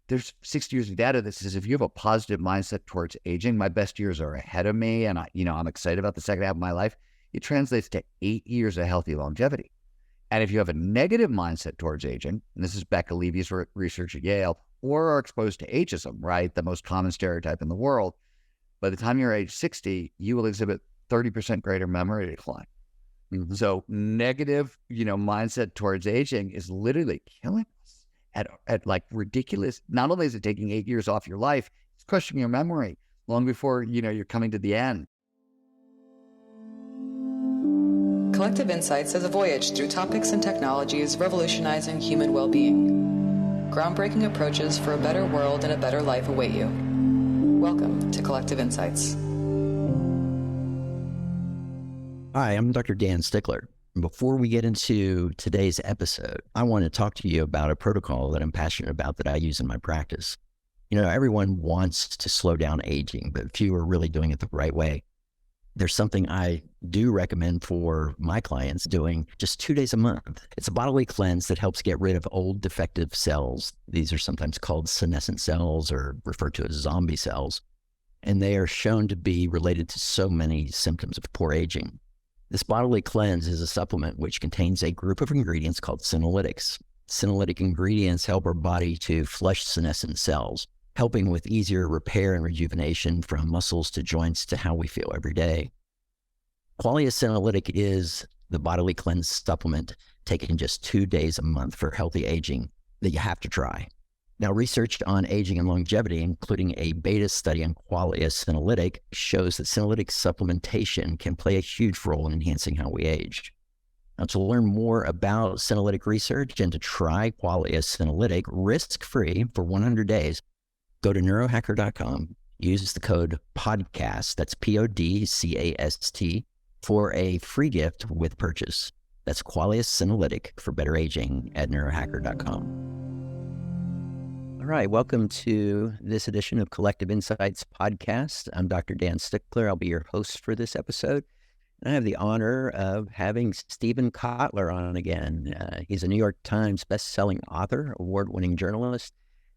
there's 60 years of data that says if you have a positive mindset towards aging, my best years are ahead of me, and I'm excited about the second half of my life. It translates to 8 years of healthy longevity. And if you have a negative mindset towards aging, and this is Becca Levy's research at Yale, or are exposed to ageism, right, the most common stereotype in the world, by the time you're age 60, you will exhibit 30% greater memory decline. Mm-hmm. So negative, mindset towards aging is literally killing us at like ridiculous. Not only is it taking 8 years off your life, it's crushing your memory long before, you're coming to the end. Collective Insights is a voyage through topics and technologies revolutionizing human well-being. Groundbreaking approaches for a better world and a better life await you. Welcome to Collective Insights. Hi, I'm Dr. Dan Stickler. Before we get into today's episode, I want to talk to you about a protocol that I'm passionate about that I use in my practice. Everyone wants to slow down aging, but few are really doing it the right way. There's something I do recommend for my clients doing just 2 days a month. It's a bodily cleanse that helps get rid of old defective cells. These are sometimes called senescent cells or referred to as zombie cells, and they are shown to be related to so many symptoms of poor aging. This bodily cleanse is a supplement which contains a group of ingredients called senolytics. Senolytic ingredients help our body to flush senescent cells, helping with easier repair and rejuvenation from muscles to joints to how we feel every day. Qualia Senolytic is the bodily cleanse supplement taken just 2 days a month for healthy aging that you have to try. Now, research on aging and longevity, including a beta study on Qualia Senolytic, shows that senolytic supplementation can play a huge role in enhancing how we age. Now, to learn more about senolytic research and to try Qualia Senolytic risk-free for 100 days, go to neurohacker.com, use the code PODCAST, that's PODCAST, for a free gift with purchase. That's Qualia Senolytic for better aging at neurohacker.com. All right, welcome to this edition of Collective Insights podcast. I'm Dr. Dan Stickler. I'll be your host for this episode. And I have the honor of having Stephen Kotler on again. He's a New York Times bestselling author, award-winning journalist,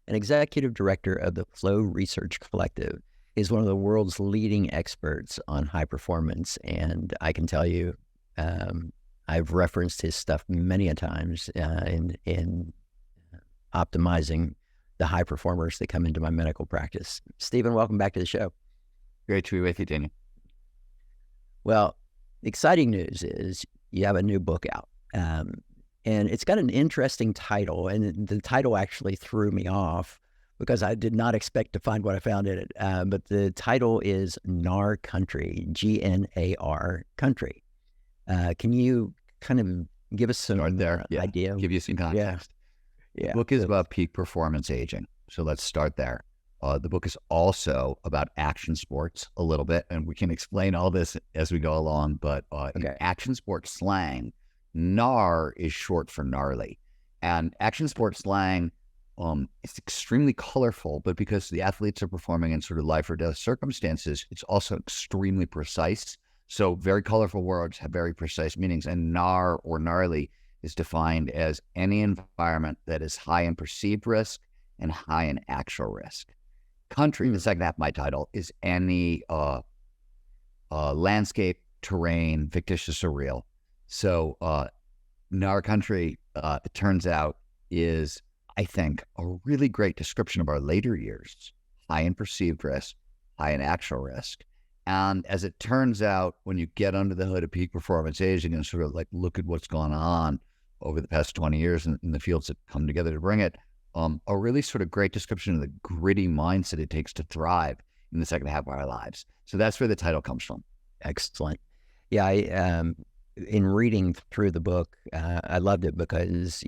and executive director of the Flow Research Collective. He's one of the world's leading experts on high performance. And I can tell you, I've referenced his stuff many a times in optimizing the high performers that come into my medical practice. Stephen, welcome back to the show. Great to be with you, Daniel. Well, exciting news is you have a new book out. And it's got an interesting title. And the title actually threw me off because I did not expect to find what I found in it. But the title is NAR Country, G-N-A-R Country. Can you kind of give us some idea? Give you some context. Yeah. The book is about peak performance aging. So let's start there. The book is also about action sports a little bit, and we can explain all this as we go along. But in action sports slang, NAR is short for gnarly. And action sports slang, it's extremely colorful, but because the athletes are performing in sort of life or death circumstances, it's also extremely precise. So very colorful words have very precise meanings. And NAR or gnarly is defined as any environment that is high in perceived risk and high in actual risk. Country, the second half of my title, is any landscape, terrain, fictitious or real. So NAR Country, it turns out, is, I think, a really great description of our later years, high in perceived risk, high in actual risk. And as it turns out, when you get under the hood of peak performance aging and sort of like look at what's gone on over the past 20 years in the fields that come together to bring it, a really sort of great description of the gritty mindset it takes to thrive in the second half of our lives. So that's where the title comes from. Excellent. Yeah, in reading through the book, I loved it because,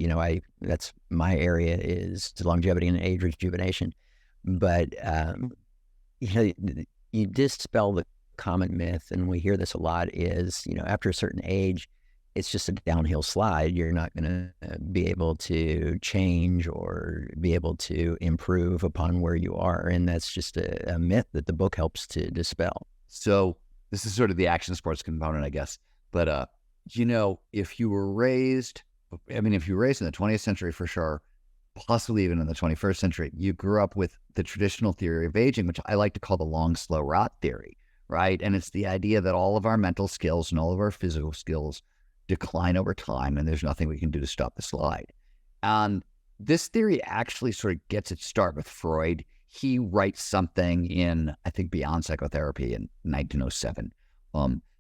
that's my area is longevity and age rejuvenation. But, you dispel the common myth, and we hear this a lot, is, after a certain age, it's just a downhill slide. You're not going to be able to change or be able to improve upon where you are. And that's just a myth that the book helps to dispel. So this is sort of the action sports component, I guess. But, if you were raised in the 20th century, for sure, possibly even in the 21st century, you grew up with the traditional theory of aging, which I like to call the long, slow rot theory, right? And it's the idea that all of our mental skills and all of our physical skills decline over time, and there's nothing we can do to stop the slide. And this theory actually sort of gets its start with Freud. He writes something in, I think, Beyond Psychotherapy in 1907,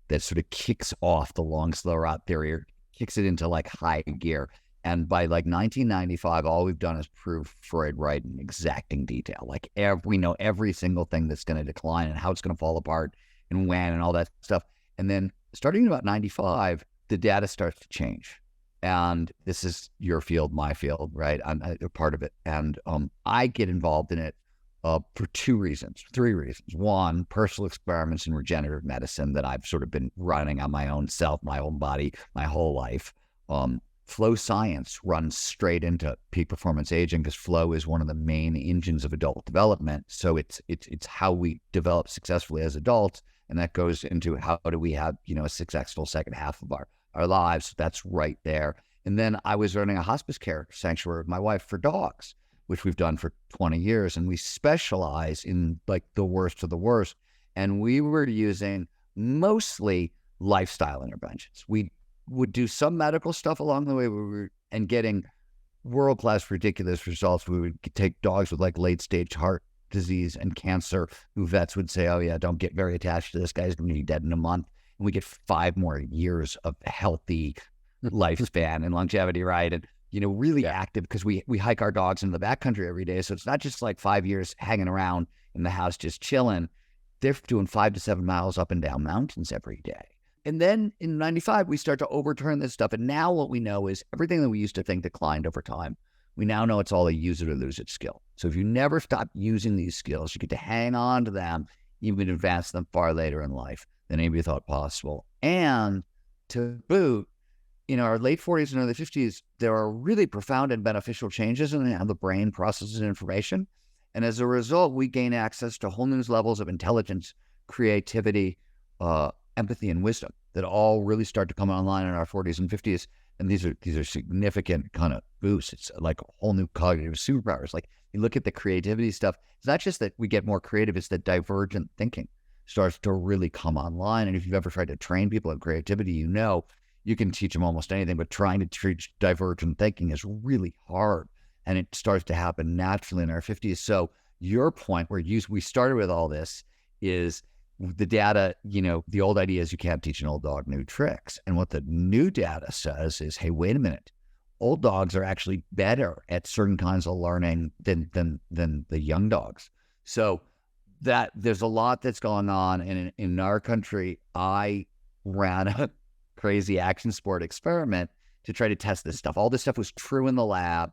that sort of kicks off the long, slow rot theory, or kicks it into like high gear. And by like 1995, all we've done is prove Freud right in exacting detail. Like we know every single thing that's going to decline and how it's going to fall apart and when and all that stuff. And then starting in about 95, the data starts to change. And this is your field, my field, right? I'm a part of it. And I get involved in it for three reasons. One, personal experiments in regenerative medicine that I've sort of been running on my own self, my own body, my whole life. Flow science runs straight into peak performance aging because flow is one of the main engines of adult development. So it's how we develop successfully as adults, and that goes into how do we have a successful second half of our lives. That's right there. And then I was running a hospice care sanctuary with my wife for dogs, which we've done for 20 years, and we specialize in like the worst of the worst. And we were using mostly lifestyle interventions. We would do some medical stuff along the way and getting world-class ridiculous results. We would take dogs with like late-stage heart disease and cancer who vets would say, oh yeah, don't get very attached to this guy's going to be dead in a month. And we get 5 more years of healthy lifespan and longevity, right? And really active, because we hike our dogs into the backcountry every day. So it's not just like 5 years hanging around in the house just chilling. They're doing 5 to 7 miles up and down mountains every day. And then in 95, we start to overturn this stuff. And now what we know is everything that we used to think declined over time. We now know it's all a use it or lose it skill. So if you never stop using these skills, you get to hang on to them, even advance them far later in life than anybody thought possible. And to boot, in our late 40s and early 50s, there are really profound and beneficial changes in how the brain processes information. And as a result, we gain access to whole new levels of intelligence, creativity, empathy, and wisdom that all really start to come online in our 40s and 50s. And these are significant kind of boosts. It's like whole new cognitive superpowers. Like you look at the creativity stuff, it's not just that we get more creative, it's that divergent thinking starts to really come online. And if you've ever tried to train people in creativity, you can teach them almost anything, but trying to teach divergent thinking is really hard. And it starts to happen naturally in our 50s. So your point where we started with all this is the data, the old idea is you can't teach an old dog new tricks. And what the new data says is, hey, wait a minute. Old dogs are actually better at certain kinds of learning than the young dogs. So that there's a lot that's going on. And in our country, I ran a crazy action sport experiment to try to test this stuff. All this stuff was true in the lab.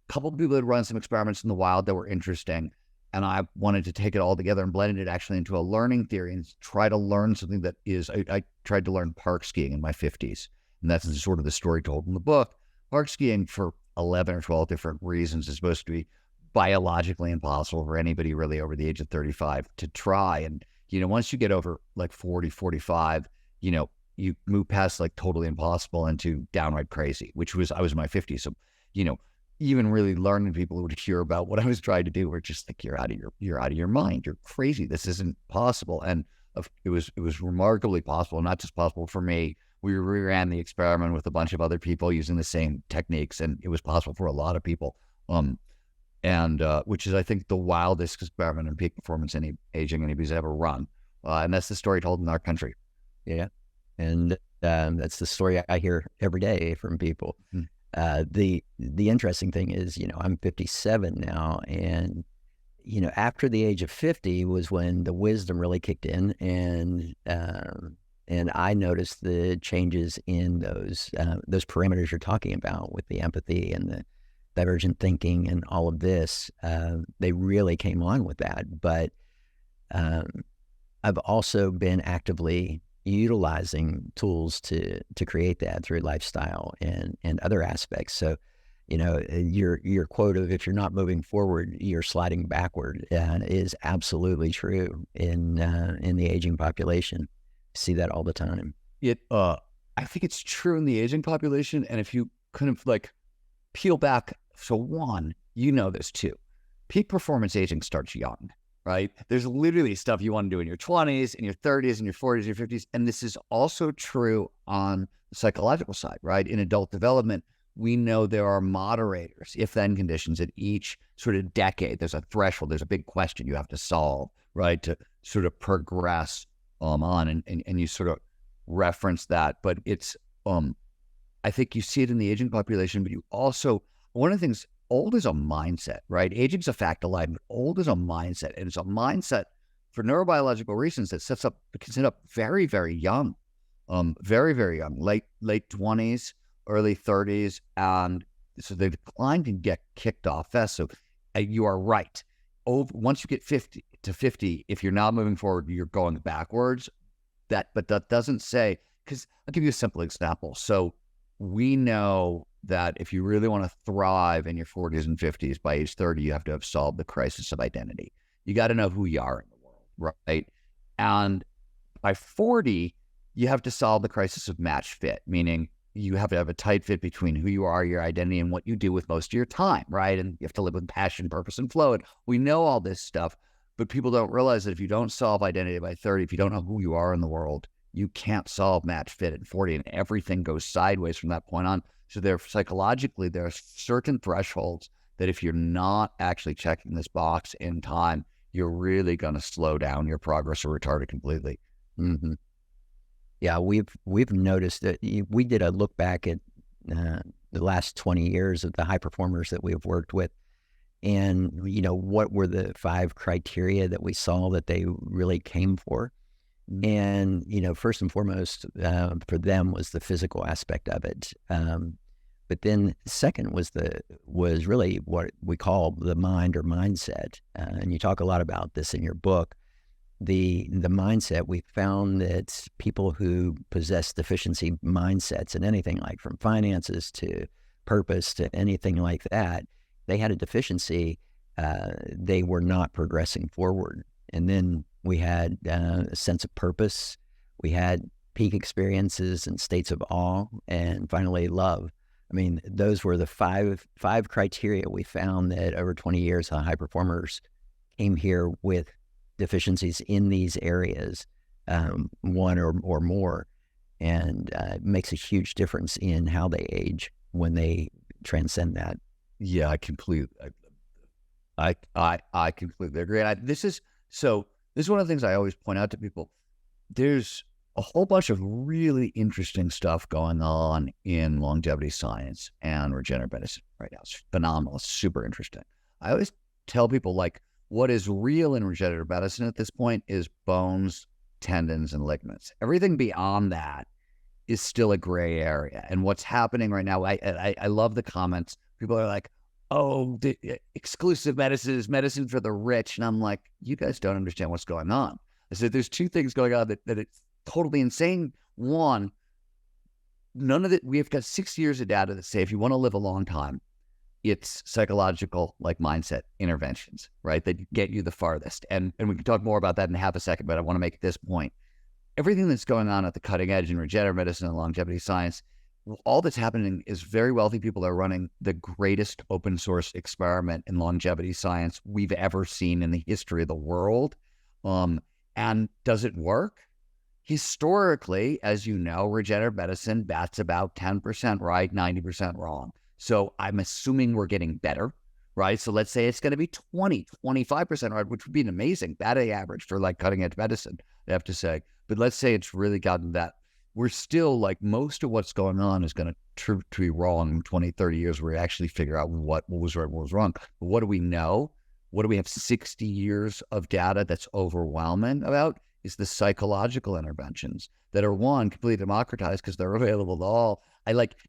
A couple of people had run some experiments in the wild that were interesting. And I wanted to take it all together and blend it actually into a learning theory and try to learn something that is, I tried to learn park skiing in my 50s. And that's sort of the story told in the book. Park skiing, for 11 or 12 different reasons, is supposed to be biologically impossible for anybody really over the age of 35 to try. And, once you get over like 40, 45, you move past like totally impossible into downright crazy, I was in my 50s. So, even really learning people who would hear about what I was trying to do were just like, you're out of your mind. You're crazy. This isn't possible. And it was remarkably possible, not just possible for me. We ran the experiment with a bunch of other people using the same techniques, and it was possible for a lot of people. Which is, I think, the wildest experiment in peak performance aging anybody's ever run. And that's the story told in our country. Yeah. And that's the story I hear every day from people. Mm-hmm. The interesting thing is, I'm 57 now, and, after the age of 50 was when the wisdom really kicked in, and I noticed the changes in those parameters you're talking about with the empathy and the divergent thinking and all of this. They really came on with that, but I've also been actively utilizing tools to create that through lifestyle and other aspects. So, your quote of, if you're not moving forward, you're sliding backward, is absolutely true in the aging population. See that all the time. I think it's true in the aging population. And if you kind of like peel back So one, you know this too. Peak performance aging starts young, right? There's literally stuff you want to do in your 20s, in your 30s, in your 40s, your 50s. And this is also true on the psychological side, right? In adult development, we know there are moderators, if-then conditions at each sort of decade. There's a threshold. There's a big question you have to solve, right, to sort of progress on. And you sort of reference that. But it's, I think you see it in the aging population, but you also, one of the things, old is a mindset, right? Aging's a fact of life, but old is a mindset. And it's a mindset for neurobiological reasons that can set up very, very young, very, very young, late 20s, early 30s. And so the decline can get kicked off fast. So you are right. Once you get 50 to 50, if you're not moving forward, you're going backwards. But that doesn't say, because I'll give you a simple example. So we know that if you really want to thrive in your 40s and 50s, by age 30, you have to have solved the crisis of identity. You got to know who you are in the world, right? And by 40, you have to solve the crisis of match fit, meaning you have to have a tight fit between who you are, your identity, and what you do with most of your time, right? And you have to live with passion, purpose, and flow. And we know all this stuff, but people don't realize that if you don't solve identity by 30, if you don't know who you are in the world, you can't solve match fit at 40, and everything goes sideways from that point on. So psychologically, there are certain thresholds that if you're not actually checking this box in time, you're really going to slow down your progress or retard it completely. Mm-hmm. Yeah, we've noticed that. We did a look back at the last 20 years of the high performers that we've worked with, and what were the 5 criteria that we saw that they really came for. And first and foremost for them was the physical aspect of it, but then second was really what we call the mind or mindset, and you talk a lot about this in your book. The mindset, we found that people who possess deficiency mindsets in anything, like from finances to purpose to anything like that, they had a deficiency. They were not progressing forward. And then we had a sense of purpose. We had peak experiences and states of awe, and finally love. I mean, those were the five criteria we found that over 20 years, high performers came here with deficiencies in these areas, one or more, and it makes a huge difference in how they age when they transcend that. Yeah, I completely agree. And this is one of the things I always point out to people. There's a whole bunch of really interesting stuff going on in longevity science and regenerative medicine right now. It's phenomenal. It's super interesting. I always tell people, like, what is real in regenerative medicine at this point is bones, tendons, and ligaments. Everything beyond that is still a gray area. And what's happening right now, I love the comments. People are like, oh, the exclusive medicine is medicine for the rich. And I'm like, you guys don't understand what's going on. I said, there's 2 things going on that it's totally insane. One, none of it, we've got 6 years of data that say if you want to live a long time, it's psychological, like mindset interventions, right, that get you the farthest. And we can talk more about that in half a second, but I want to make this point. Everything that's going on at the cutting edge in regenerative medicine and longevity science, all that's happening is very wealthy people are running the greatest open source experiment in longevity science we've ever seen in the history of the world. And does it work? Historically, as you know, regenerative medicine bats about 10% right, 90% wrong. So I'm assuming we're getting better, right? So let's say it's going to be 25% right, which would be an amazing batting average for like cutting edge medicine, I have to say. But let's say it's really gotten that. We're still, like, most of what's going on is going to be wrong in 20, 30 years where we actually figure out what was right, what was wrong. But what do we know? What do we have 60 years of data that's overwhelming about? Is the psychological interventions that are, one, completely democratized because they're available to all.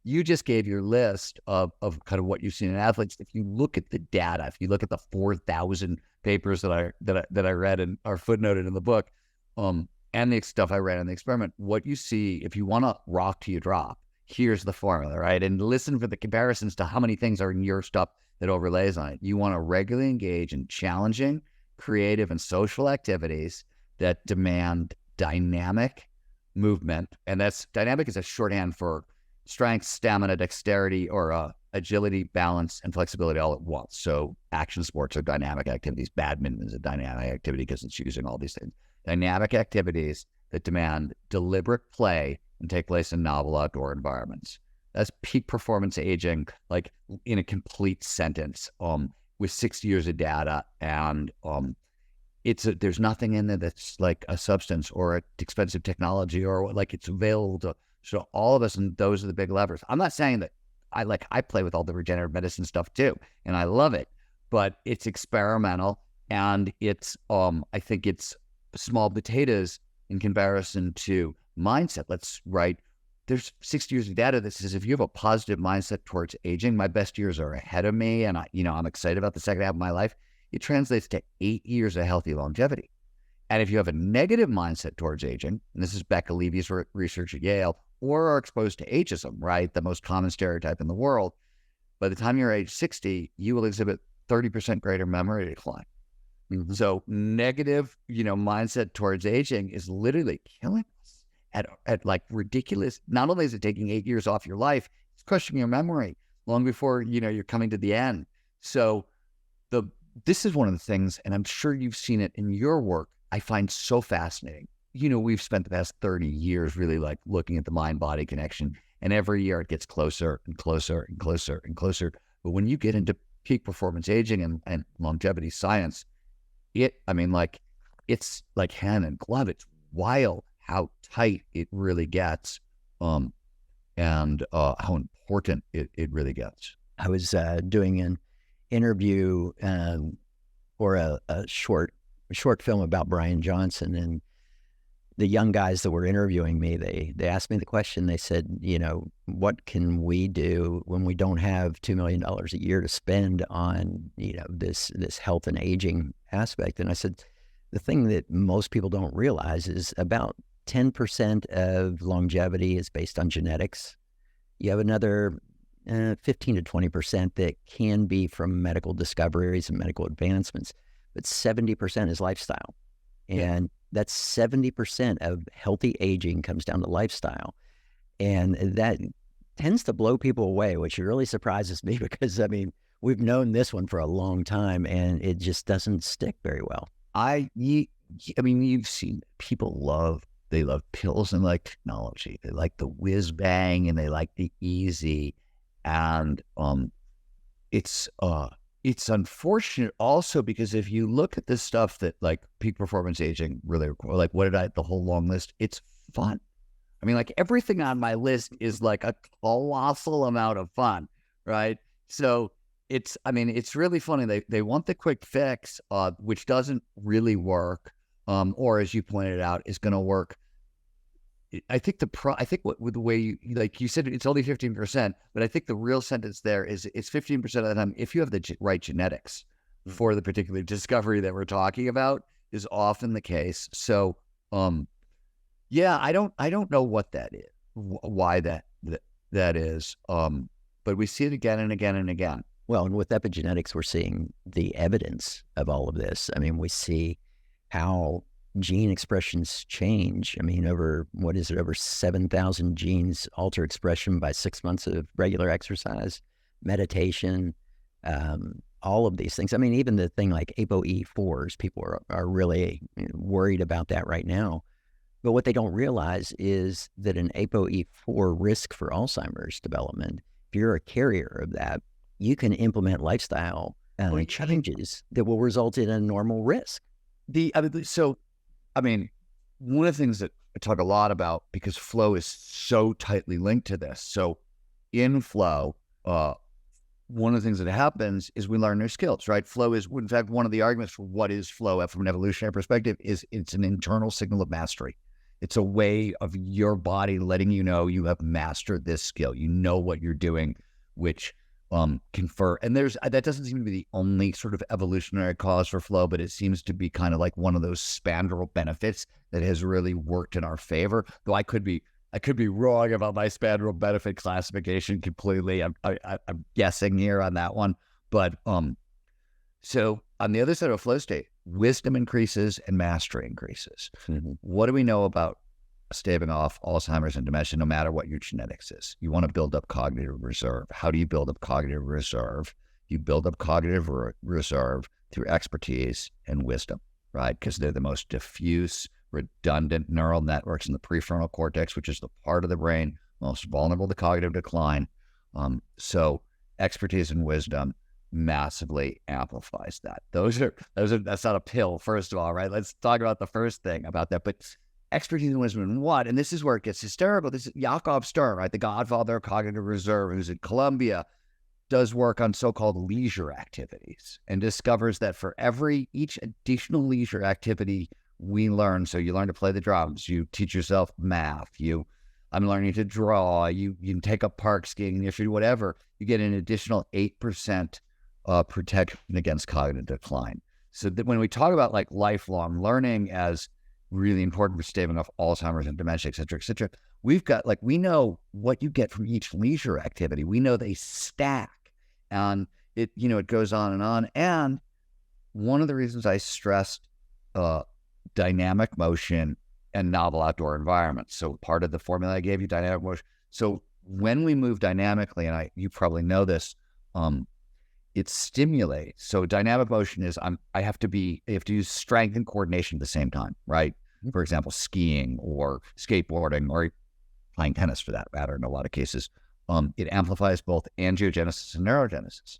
You just gave your list of kind of what you've seen in athletes. If you look at the data, if you look at the 4,000 papers that I read and are footnoted in the book, and the stuff I read in the experiment, what you see, if you want to rock till you drop, here's the formula, right? And listen for the comparisons to how many things are in your stuff that overlays on it. You want to regularly engage in challenging, creative, and social activities that demand dynamic movement. And that's dynamic is a shorthand for strength, stamina, dexterity, or agility, balance, and flexibility all at once. So action sports are dynamic activities. Badminton is a dynamic activity because it's using all these things. Dynamic activities that demand deliberate play and take place in novel outdoor environments. That's peak performance aging, like in a complete sentence, with 60 years of data. And there's nothing in there that's like a substance or an expensive technology or like it's available to all of us. And those are the big levers. I'm not saying that I play with all the regenerative medicine stuff too, and I love it, but it's experimental and it's, I think it's small potatoes in comparison to mindset. There's 60 years of data that says if you have a positive mindset towards aging, my best years are ahead of me, and I'm excited about the second half of my life. It translates to 8 years of healthy longevity. And if you have a negative mindset towards aging, and this is Becca Levy's research at Yale, or are exposed to ageism, right, the most common stereotype in the world, by the time you're age 60, you will exhibit 30% greater memory decline. Mm-hmm. So negative, mindset towards aging is literally killing us at like ridiculous. Not only is it taking 8 years off your life, it's crushing your memory long before, you're coming to the end. So this is one of the things, and I'm sure you've seen it in your work, I find so fascinating. We've spent the past 30 years really like looking at the mind-body connection, and every year it gets closer and closer and closer and closer. But when you get into peak performance aging and longevity science, it's like hand and glove. It's wild how tight it really gets, and how important it really gets. I was doing an interview for a short film about Brian Johnson, and the young guys that were interviewing me, they asked me the question. They said, what can we do when we don't have $2 million a year to spend on, this health and aging aspect? And I said, the thing that most people don't realize is about 10% of longevity is based on genetics. You have another 15 to 20% that can be from medical discoveries and medical advancements, but 70% is lifestyle. And that's 70% of healthy aging comes down to lifestyle. And that tends to blow people away, which really surprises me because, we've known this one for a long time and it just doesn't stick very well. You've seen people they love pills and like technology. They like the whiz bang and they like the easy. And it's unfortunate also because if you look at this stuff that like peak performance aging really requires, like the whole long list, it's fun. Like everything on my list is like a colossal amount of fun, right? So it's really funny. They want the quick fix, which doesn't really work, or as you pointed out, is going to work. I think with the way you said, it's only 15%, but I think the real sentence there is it's 15% of the time. If you have the right genetics for the particular discovery that we're talking about, is often the case. So, I don't know what that is, why that is, but we see it again and again and again. Well, and with epigenetics, we're seeing the evidence of all of this. We see how gene expressions change. Over 7,000 genes alter expression by 6 months of regular exercise, meditation, all of these things. Even the thing like ApoE4s, people are really worried about that right now. But what they don't realize is that an ApoE4 risk for Alzheimer's development, if you're a carrier of that, you can implement lifestyle changes that will result in a normal risk. One of the things that I talk a lot about, because flow is so tightly linked to this. So in flow, one of the things that happens is we learn new skills, right? Flow is, in fact, one of the arguments for what is flow from an evolutionary perspective is it's an internal signal of mastery. It's a way of your body letting you know you have mastered this skill. You know what you're doing, which confer. And that doesn't seem to be the only sort of evolutionary cause for flow, but it seems to be kind of like one of those spandrel benefits that has really worked in our favor. Though I could be wrong about my spandrel benefit classification completely. I'm guessing here on that one. But so on the other side of a flow state, wisdom increases and mastery increases. Mm-hmm. What do we know about staving off Alzheimer's and dementia, no matter what your genetics is. You want to build up cognitive reserve. How do you build up cognitive reserve? You build up cognitive reserve through expertise and wisdom, right? Because they're the most diffuse, redundant neural networks in the prefrontal cortex, which is the part of the brain most vulnerable to cognitive decline. So expertise and wisdom massively amplifies that. That's not a pill, first of all, right? Let's talk about the first thing about that. But expertise and wisdom in what? And this is where it gets hysterical. This is Jakob Stern, right? The godfather of cognitive reserve, who's at Columbia, does work on so-called leisure activities and discovers that for each additional leisure activity we learn, so you learn to play the drums, you teach yourself math, I'm learning to draw, you can take up park skiing, you should do whatever, you get an additional 8% protection against cognitive decline. So that when we talk about like lifelong learning as really important for staving off Alzheimer's and dementia, et cetera, we know what you get from each leisure activity. We know they stack, and it goes on and on. And one of the reasons I stressed dynamic motion and novel outdoor environments. So part of the formula I gave you, dynamic motion. So when we move dynamically, and you probably know this, it stimulates. So dynamic motion is I have to use strength and coordination at the same time, right? For example, skiing or skateboarding or playing tennis for that matter in a lot of cases. It amplifies both angiogenesis and neurogenesis.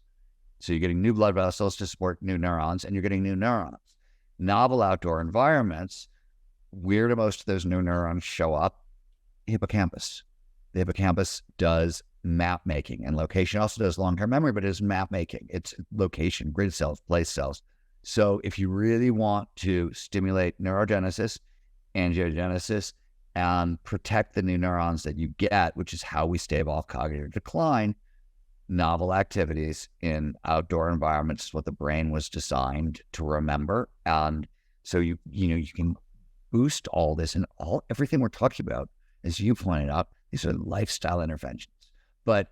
So you're getting new blood vessels to support new neurons, and you're getting new neurons. Novel outdoor environments, where do most of those new neurons show up? Hippocampus. The hippocampus does map making and location. It also does long-term memory, but it is map making. It's location, grid cells, place cells. So if you really want to stimulate neurogenesis, angiogenesis, and protect the new neurons that you get, which is how we stave off cognitive decline, novel activities in outdoor environments is what the brain was designed to remember. And so you can boost all this, and everything we're talking about, as you pointed out, these are lifestyle interventions. But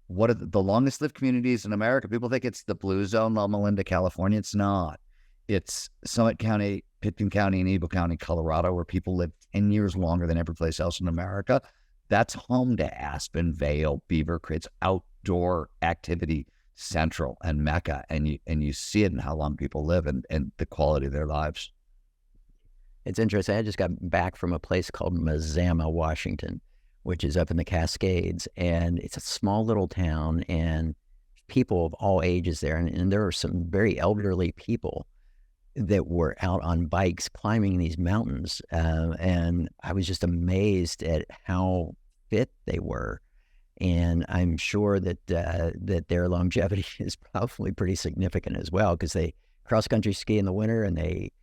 what are the longest lived communities in America? People think it's the blue zone, Loma Linda, California. It's not. It's Summit County, Pitkin County, and Eagle County, Colorado, where people live 10 years longer than every place else in America. That's home to Aspen, Vail, Beaver Creek's outdoor activity central and mecca, and you see it in how long people live and the quality of their lives. It's interesting. I just got back from a place called Mazama, Washington, which is up in the Cascades, and it's a small little town, and people of all ages there, and there are some very elderly people that were out on bikes climbing these mountains, and I was just amazed at how fit they were. And I'm sure that their longevity is probably pretty significant as well, because they cross-country ski in the winter and they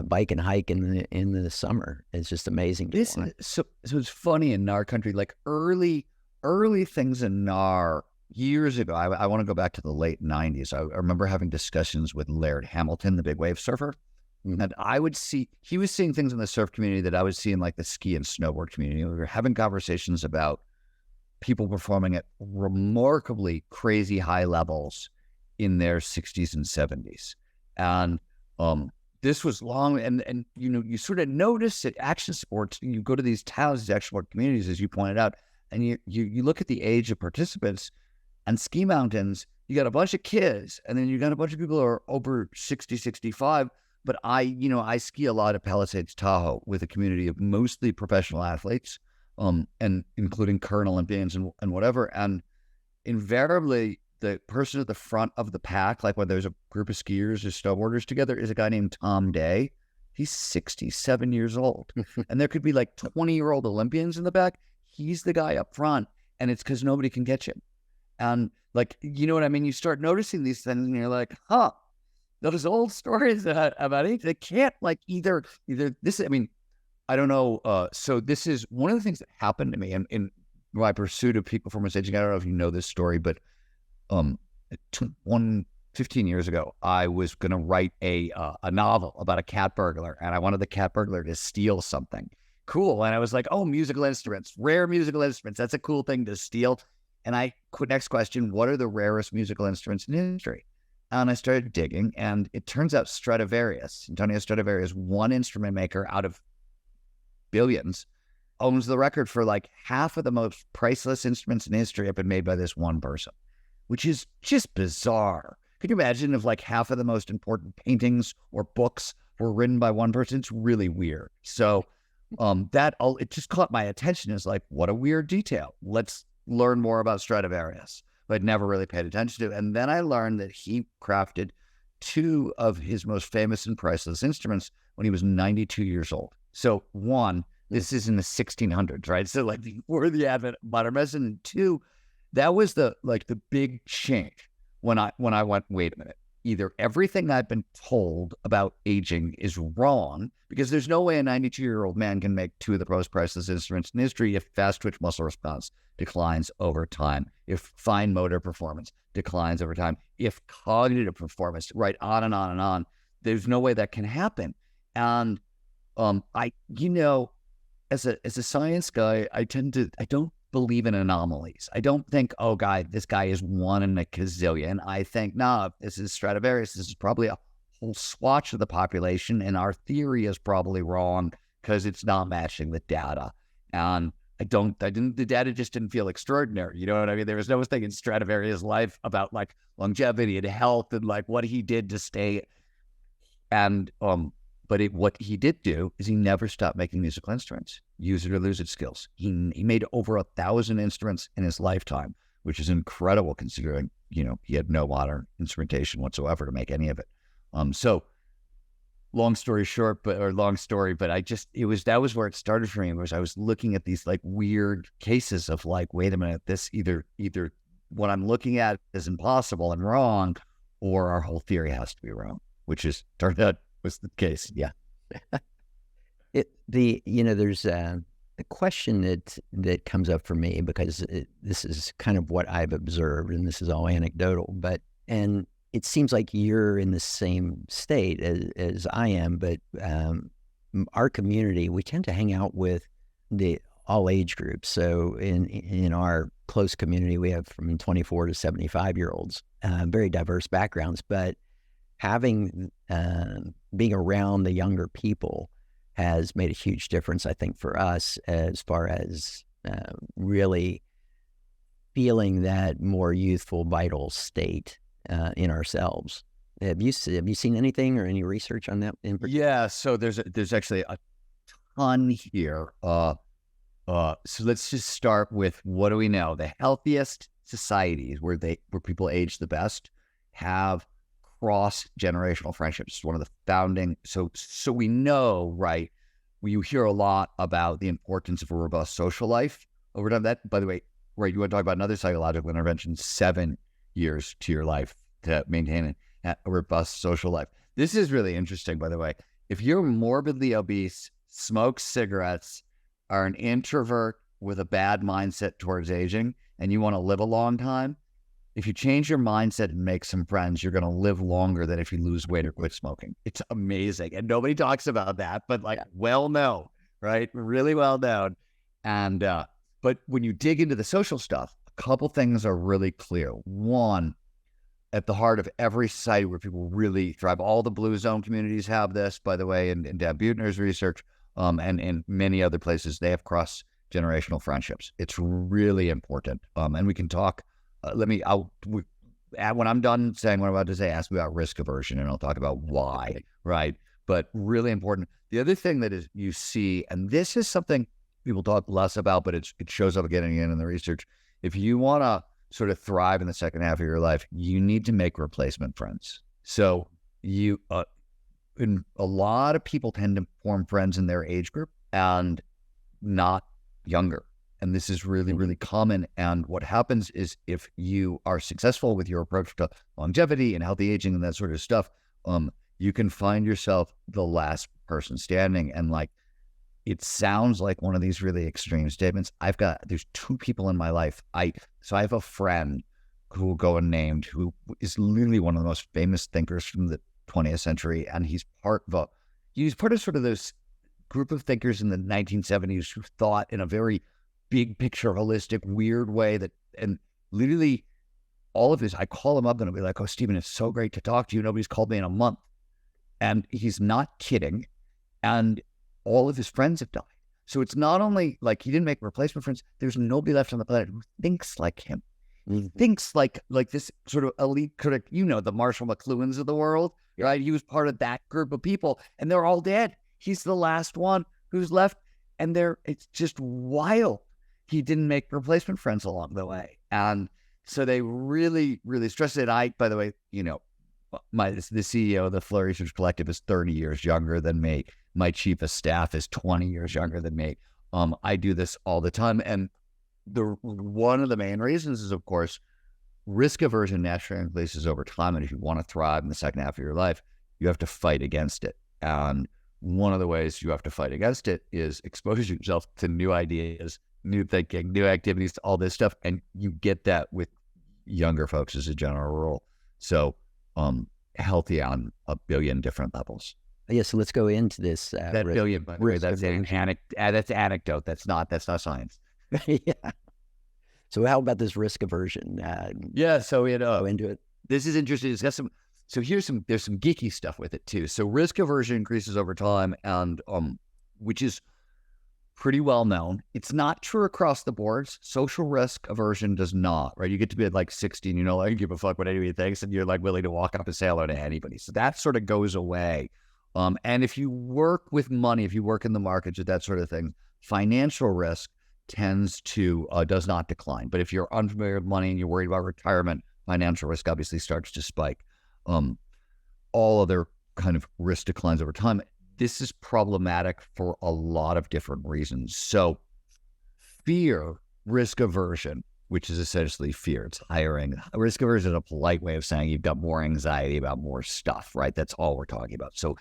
bike and hike in the summer. It's just amazing. So it's funny in NAR country, like early things in NAR years ago. I want to go back to the late 90s. I remember having discussions with Laird Hamilton, the big wave surfer. And he was seeing things in the surf community that I would see in like the ski and snowboard community. We were having conversations about people performing at remarkably crazy high levels in their 60s and 70s. And this was long, and you sort of notice at action sports, you go to these towns, these action sport communities, as you pointed out, and you look at the age of participants, and ski mountains, you got a bunch of kids, and then you got a bunch of people who are over 60, 65. But I ski a lot at Palisades Tahoe with a community of mostly professional athletes, and including current Olympians and whatever. And invariably, the person at the front of the pack, like when there's a group of skiers or snowboarders together, is a guy named Tom Day. He's 67 years old. And there could be like 20-year-old Olympians in the back. He's the guy up front, and it's because nobody can catch him. And like, you know what I mean? You start noticing these things, and you're like, huh, those old stories about age, they can't like either this, I mean, I don't know. So this is one of the things that happened to me in my pursuit of peak performance aging. I don't know if you know this story, but 15 years ago, I was going to write a novel about a cat burglar, and I wanted the cat burglar to steal something cool. And I was like, oh, musical instruments, rare musical instruments. That's a cool thing to steal. And next question, what are the rarest musical instruments in history? And I started digging, and it turns out Antonio Stradivarius, one instrument maker out of billions, owns the record for like half of the most priceless instruments in history have been made by this one person, which is just bizarre. Could you imagine if like half of the most important paintings or books were written by one person? It's really weird. So it just caught my attention as like, what a weird detail. Let's learn more about Stradivarius, but I'd never really paid attention to. And then I learned that he crafted two of his most famous and priceless instruments when he was 92 years old. So one, this is in the 1600s, right? So like before the advent of modern medicine. And two, that was the big change when I went, wait a minute, either everything I've been told about aging is wrong, because there's no way a 92-year-old man can make two of the most priceless instruments in history if fast twitch muscle response declines over time, if fine motor performance declines over time, if cognitive performance, right, on and on and on. There's no way that can happen. And as a science guy, I don't believe in anomalies. I don't think, oh, this guy is one in a gazillion. I think, nah, this is Stradivarius. This is probably a whole swatch of the population, and our theory is probably wrong because it's not matching the data. And the data just didn't feel extraordinary. You know what I mean? There was no thing in Stradivarius' life about like longevity and health and like what he did to stay. And, what he did do is he never stopped making musical instruments, use it or lose it skills. He made over 1,000 instruments in his lifetime, which is incredible considering, he had no modern instrumentation whatsoever to make any of it. So long story, but that was where it started for me, was I was looking at these like weird cases of like, wait a minute, this either what I'm looking at is impossible and wrong, or our whole theory has to be wrong, which is turned out was the case. Yeah. There's a question that comes up for me, because this is kind of what I've observed, and this is all anecdotal, and it seems like you're in the same state as I am, but our community, we tend to hang out with all age groups. So in our close community, we have from 24 to 75-year-olds, very diverse backgrounds, but being around the younger people has made a huge difference, I think, for us as far as really feeling that more youthful, vital state in ourselves. Have you seen anything or any research on that in particular? Yeah, so there's actually a ton here. So let's just start with, what do we know? The healthiest societies where people age the best have cross-generational friendships. It's one of the founding. So we know, right? You hear a lot about the importance of a robust social life over time. That, by the way, right? You want to talk about another psychological intervention? 7 years to your life to maintain a robust social life. This is really interesting, by the way. If you're morbidly obese, smoke cigarettes, are an introvert with a bad mindset towards aging, and you want to live a long time, if you change your mindset and make some friends, you're going to live longer than if you lose weight or quit smoking. It's amazing. And nobody talks about that, but well known, right? Really well known. And, but when you dig into the social stuff, a couple things are really clear. One, at the heart of every society where people really thrive, all the blue zone communities have this, by the way, in Dan Buettner's research, and in many other places, they have cross-generational friendships. It's really important. And we can talk. When I'm done saying what I'm about to say, ask me about risk aversion, and I'll talk about why, right? But really important. The other thing that is you see, and this is something people talk less about, but it shows up again and again in the research. If you want to sort of thrive in the second half of your life, you need to make replacement friends. So and a lot of people tend to form friends in their age group and not younger. And this is really, really common. And what happens is, if you are successful with your approach to longevity and healthy aging and that sort of stuff, you can find yourself the last person standing. And like, it sounds like one of these really extreme statements. There's two people in my life. I have a friend who will go unnamed, who is literally one of the most famous thinkers from the 20th century. And he's part of sort of those group of thinkers in the 1970s who thought in a very big picture, holistic, weird way and literally all of this, I call him up and I'll be like, oh, Stephen, it's so great to talk to you. Nobody's called me in a month. And he's not kidding. And all of his friends have died. So it's not only like he didn't make replacement friends, there's nobody left on the planet who thinks like him. Thinks like this sort of elite critic, the Marshall McLuhans of the world, right? He was part of that group of people, and they're all dead. He's the last one who's left, and it's just wild. He didn't make replacement friends along the way. And so they really, really stressed it. By the way, the CEO of the Flow Research Collective is 30 years younger than me. My chief of staff is 20 years younger than me. I do this all the time. And one of the main reasons is, of course, risk aversion naturally increases over time. And if you want to thrive in the second half of your life, you have to fight against it. And one of the ways you have to fight against it is expose yourself to new ideas, new thinking, new activities, all this stuff. And you get that with younger folks as a general rule. So healthy on a billion different levels. Yeah, so let's go into this. That billion, by the way, that's anecdote. That's not science. Yeah. So how about this risk aversion? So go into it. This is interesting. It's got some. So there's some geeky stuff with it too. So risk aversion increases over time, and which is pretty well known. It's not true across the boards. Social risk aversion does not. Right? You get to be at like 16, you don't give a fuck what anybody thinks, and you're like willing to walk up and say hello to anybody. So that sort of goes away. And if you work with money, if you work in the markets or that sort of thing, financial risk does not decline. But if you're unfamiliar with money and you're worried about retirement, financial risk obviously starts to spike. All other kind of risk declines over time. This is problematic for a lot of different reasons. So fear, risk aversion, which is essentially fear, it's hiring. Risk aversion is a polite way of saying you've got more anxiety about more stuff, right? That's all we're talking about. So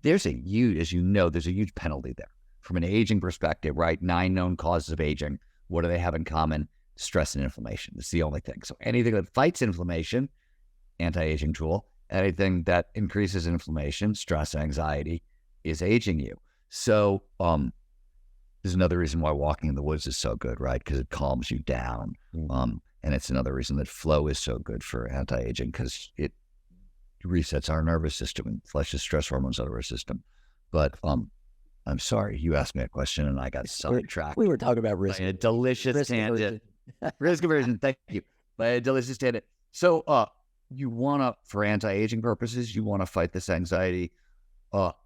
there's a huge penalty there. From an aging perspective, right? 9 known causes of aging. What do they have in common? Stress and inflammation. It's the only thing. So anything that fights inflammation, anti-aging tool. Anything that increases inflammation, stress, anxiety, is aging you. So there's another reason why walking in the woods is so good, right? Because it calms you down. And it's another reason that flow is so good for anti-aging, because it resets our nervous system and flushes stress hormones out of our system. But I'm sorry, you asked me a question and I got sidetracked. We were talking about risk. By a delicious tangent. Risk aversion, thank you. By a delicious tangent. So you want to, for anti-aging purposes, you want to fight this anxiety.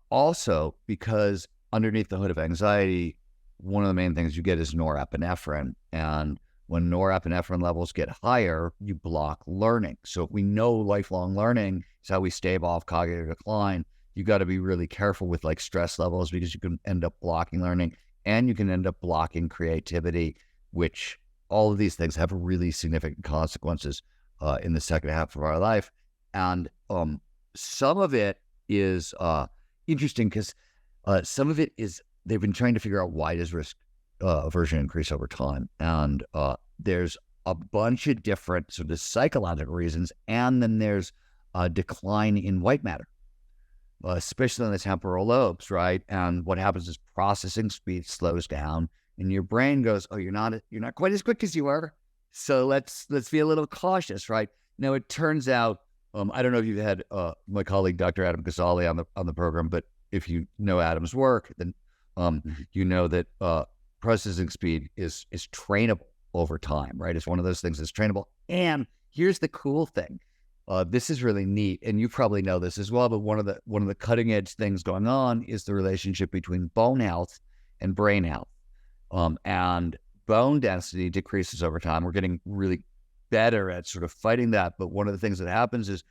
Also, because underneath the hood of anxiety, one of the main things you get is norepinephrine. And when norepinephrine levels get higher, you block learning. So if we know lifelong learning is how we stave off cognitive decline, you got to be really careful with like stress levels, because you can end up blocking learning and you can end up blocking creativity, which all of these things have really significant consequences in the second half of our life. And some of it is interesting because some of it is they've been trying to figure out why does risk aversion increase over time. And there's a bunch of different sort of psychological reasons. And then there's a decline in white matter, especially in the temporal lobes, right? And what happens is processing speed slows down and your brain goes, oh, you're not quite as quick as you were. So let's be a little cautious, right? Now, it turns out, I don't know if you've had my colleague, Dr. Adam Ghazali on the program, but if you know Adam's work, then you know that processing speed is trainable over time, right? It's one of those things that's trainable. And here's the cool thing. This is really neat, and you probably know this as well, but one of the cutting edge things going on is the relationship between bone health and brain health. And bone density decreases over time. We're getting really better at sort of fighting that. But one of the things that happens is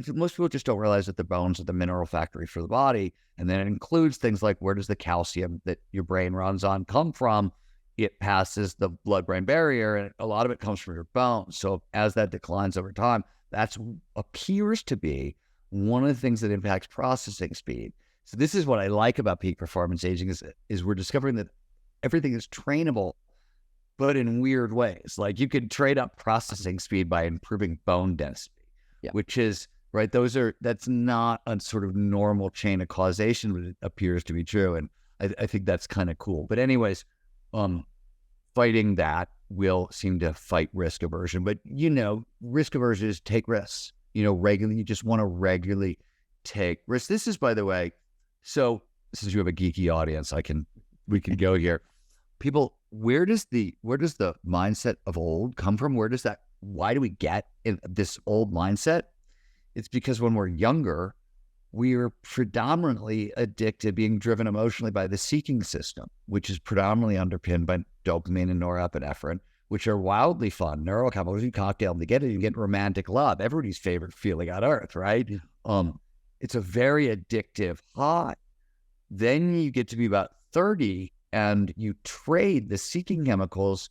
most people just don't realize that the bones are the mineral factory for the body. And then it includes things like, where does the calcium that your brain runs on come from? It passes the blood-brain barrier, and a lot of it comes from your bones. So as that declines over time, that appears to be one of the things that impacts processing speed. So this is what I like about peak performance aging is we're discovering that everything is trainable, but in weird ways. Like you can trade up processing speed by improving bone density, which is, right, that's not a sort of normal chain of causation, but it appears to be true. And I think that's kind of cool. But anyways, fighting that will seem to fight risk aversion. But, risk aversion is take risks, regularly. You just want to regularly take risks. This is, by the way, so since you have a geeky audience, I can we can go here. People, where does the mindset of old come from? Why do we get in this old mindset? It's because when we're younger, we are predominantly addicted, being driven emotionally by the seeking system, which is predominantly underpinned by dopamine and norepinephrine, which are wildly fun neurochemicals. You cocktail them together, you get romantic love, everybody's favorite feeling on earth, right? It's a very addictive high. Then you get to be about 30 and you trade the seeking chemicals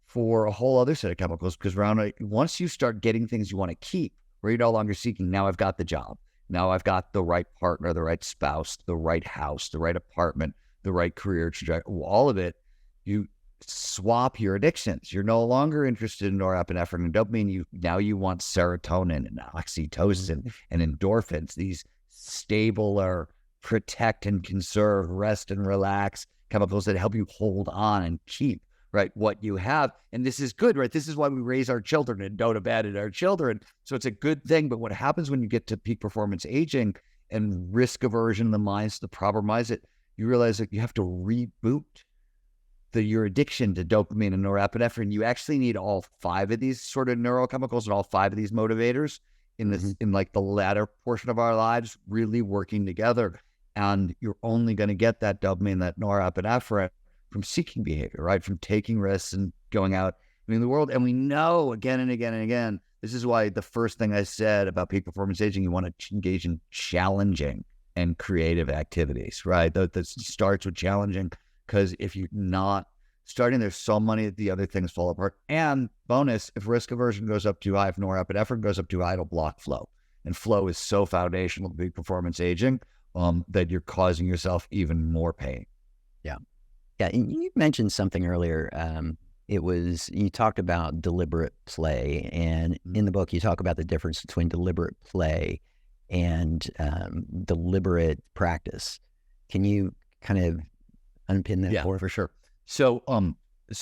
for a whole other set of chemicals, because once you start getting things you want to keep, where you're no longer seeking, now I've got the job. Now I've got the right partner, the right spouse, the right house, the right apartment, the right career trajectory, all of it. You swap your addictions. You're no longer interested in norepinephrine and dopamine. Now you want serotonin and oxytocin and endorphins, these stabler, protect and conserve, rest and relax chemicals that help you hold on and keep, right, what you have. And this is good, right? This is why we raise our children and don't abandon our children. So it's a good thing. But what happens when you get to peak performance aging and risk aversion, the mindset, the proper mindset, you realize that you have to reboot your addiction to dopamine and norepinephrine. You actually need all 5 of these sort of neurochemicals and all 5 of these motivators in this, in like the latter portion of our lives, really working together. And you're only going to get that dopamine, that norepinephrine from seeking behavior, right? From taking risks and going out in the world. And we know again and again and again, this is why the first thing I said about peak performance aging, you want to engage in challenging and creative activities, right? That starts with challenging, because if you're not starting, there's so many of the other things fall apart. And bonus, if risk aversion goes up too high, if norepinephrine goes up too high, it'll block flow. And flow is so foundational to peak performance aging that you're causing yourself even more pain. Yeah. And you mentioned something earlier. You talked about deliberate play. And in the book, you talk about the difference between deliberate play and deliberate practice. Can you kind of unpin that for sure. So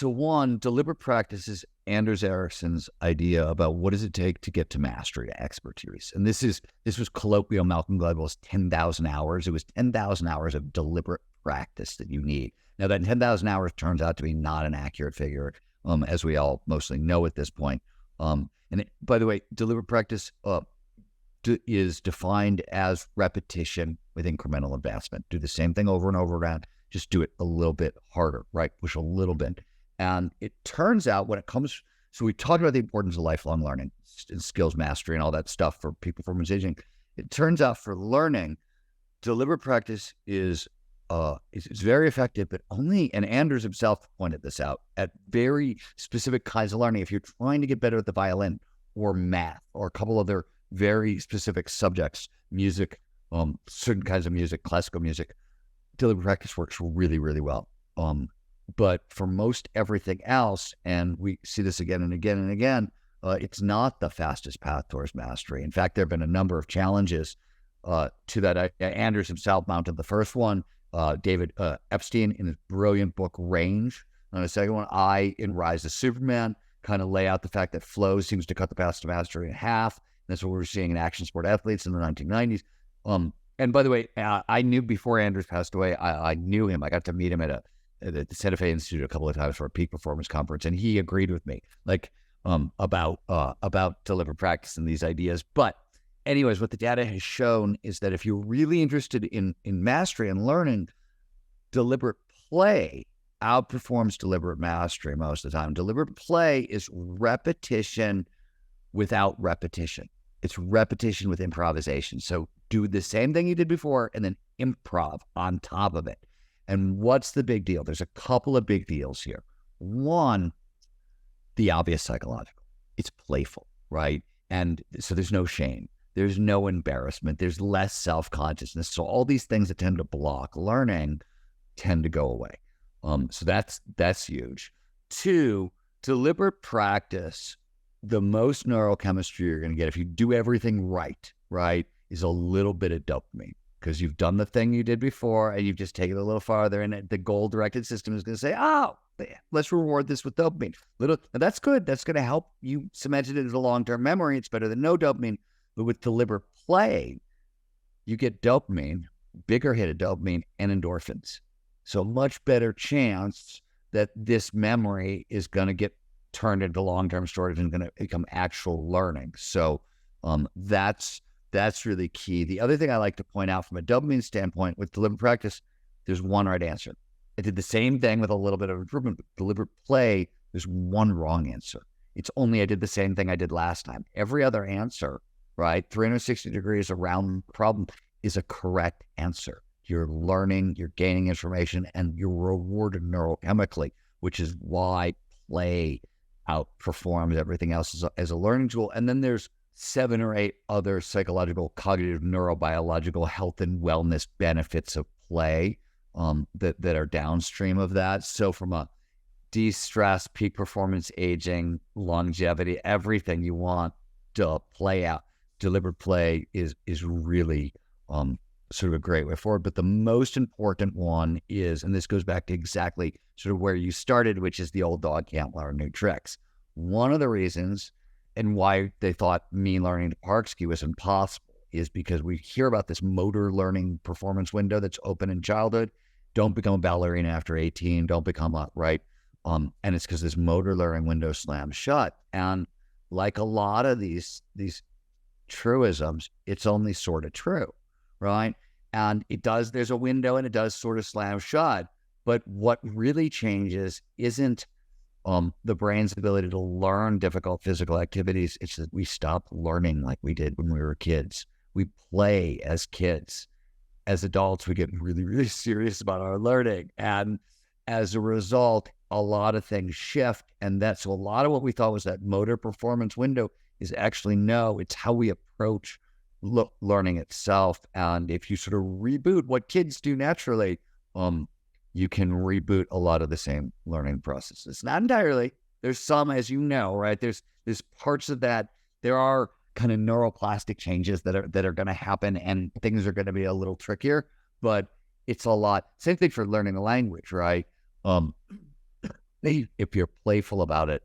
one, deliberate practice is Anders Ericsson's idea about what does it take to get to mastery, to expertise. And this was colloquial Malcolm Gladwell's 10,000 hours. It was 10,000 hours of deliberate practice that you need. Now that 10,000 hours turns out to be not an accurate figure, as we all mostly know at this point. By the way, deliberate practice is defined as repetition with incremental advancement. Do the same thing over and over again. Just do it a little bit harder, right? Push a little bit. And it turns out when it comes, so we talked about the importance of lifelong learning and skills mastery and all that stuff for peak performance aging. It turns out for learning, deliberate practice is very effective, but only, and Anders himself pointed this out, at very specific kinds of learning. If you're trying to get better at the violin or math or a couple other very specific subjects, music, certain kinds of music, classical music, deliberate practice works really, really well. But for most everything else, and we see this again and again and again, it's not the fastest path towards mastery. In fact, there have been a number of challenges to that. Anders himself mounted the first one. David Epstein, in his brilliant book Range, on the second one, in Rise of Superman, kind of lay out the fact that flow seems to cut the path to mastery in half. And that's what we were seeing in action sport athletes in the 1990s. And by the way, I knew before Anders passed away, I knew him. I got to meet him at the Santa Fe Institute a couple of times for a peak performance conference, and he agreed with me, about deliberate practice and these ideas. But anyways, what the data has shown is that if you're really interested in mastery and learning, deliberate play outperforms deliberate mastery most of the time. Deliberate play is repetition without repetition. It's repetition with improvisation. So do the same thing you did before and then improv on top of it. And what's the big deal? There's a couple of big deals here. One, the obvious psychological. It's playful, right? And so there's no shame. There's no embarrassment. There's less self-consciousness. So all these things that tend to block learning tend to go away. So that's huge. Two, deliberate practice. The most neurochemistry you're going to get if you do everything right, is a little bit of dopamine, because you've done the thing you did before and you've just taken it a little farther, and the goal-directed system is going to say, oh, let's reward this with dopamine. And that's good. That's going to help you cement it into long-term memory. It's better than no dopamine. But with deliberate play, you get dopamine, bigger hit of dopamine, and endorphins. So much better chance that this memory is going to get turned into long-term storage and going to become actual learning. So that's really key. The other thing I like to point out from a dopamine standpoint with deliberate practice, there's one right answer. I did the same thing with a little bit of improvement. With deliberate play, there's one wrong answer. It's only I did the same thing I did last time. Every other answer, right, 360 degrees around the problem is a correct answer. You're learning, you're gaining information, and you're rewarded neurochemically, which is why play outperforms everything else as a learning tool. And then there's 7 or 8 other psychological, cognitive, neurobiological health and wellness benefits of play that are downstream of that. So from a de-stress, peak performance, aging, longevity, everything you want to play out, deliberate play is really sort of a great way forward. But the most important one is, and this goes back to exactly sort of where you started, which is the old dog can't learn new tricks. One of the reasons and why they thought me learning to park ski was impossible is because we hear about this motor learning performance window that's open in childhood. Don't become a ballerina after 18. Don't become a, right? And it's because this motor learning window slams shut. And like a lot of these truisms, it's only sort of true, right? And it does, there's a window and it does sort of slam shut. But what really changes isn't the brain's ability to learn difficult physical activities. It's that we stop learning like we did when we were kids. We play as kids. As adults, we get really, really serious about our learning. And as a result, a lot of things shift. And that's a lot of what we thought was that motor performance window is actually no, it's how we approach learning itself. And if you sort of reboot what kids do naturally, you can reboot a lot of the same learning processes. Not entirely. There's some, as you know, right? There's parts of that. There are kind of neuroplastic changes that are going to happen, and things are going to be a little trickier. But it's a lot. Same thing for learning a language, right? If you're playful about it,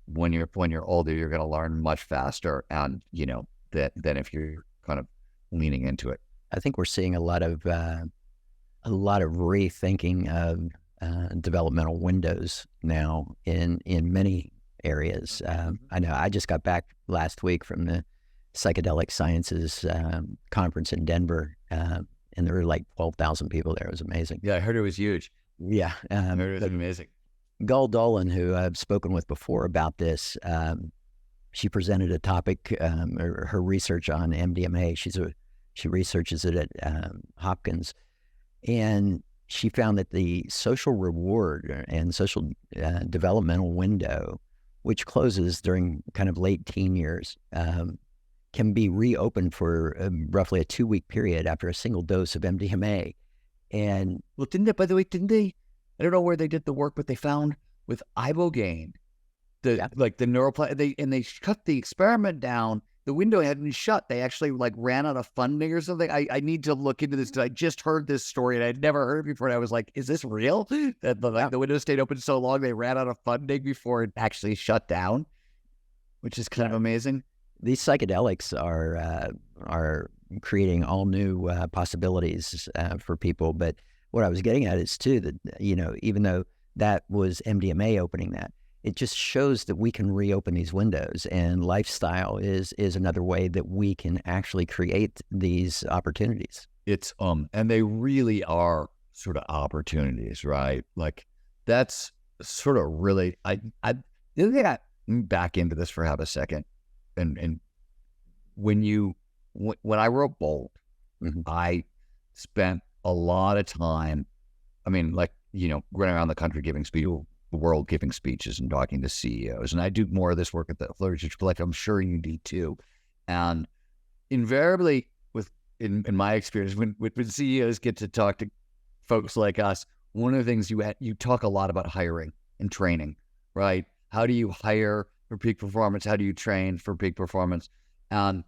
when you're older, you're going to learn much faster, and than if you're kind of leaning into it. I think we're seeing a lot of rethinking of developmental windows now in many areas. I know I just got back last week from the Psychedelic Sciences conference in Denver, and there were like 12,000 people there. It was amazing. Yeah, I heard it was huge. Yeah. I heard it was amazing. Gull Dolan, who I've spoken with before about this, she presented a topic, her research on MDMA. She researches it at Hopkins. And she found that the social reward and social developmental window, which closes during kind of late teen years, can be reopened for roughly a 2-week period after a single dose of MDMA. And well, didn't they? I don't know where they did the work, but they found with ibogaine, like the they cut the experiment down. The window hadn't shut. They actually ran out of funding or something. I need to look into this. I just heard this story and I'd never heard it before. And I was like, is this real? That the window stayed open so long they ran out of funding before it actually shut down, which is kind of amazing. These psychedelics are creating all new possibilities for people. But what I was getting at is too that even though that was MDMA opening that, it just shows that we can reopen these windows, and lifestyle is another way that we can actually create these opportunities. It's and they really are sort of opportunities, right? Like that's sort of really I back into this for half a second, and when I wrote Bold, I spent a lot of time. I mean, running around the country giving the world giving speeches and talking to CEOs. And I do more of this work at the Flourish Collective. I'm sure you do too. And invariably, in my experience, when CEOs get to talk to folks like us, one of the things you talk a lot about hiring and training, right? How do you hire for peak performance? How do you train for peak performance? And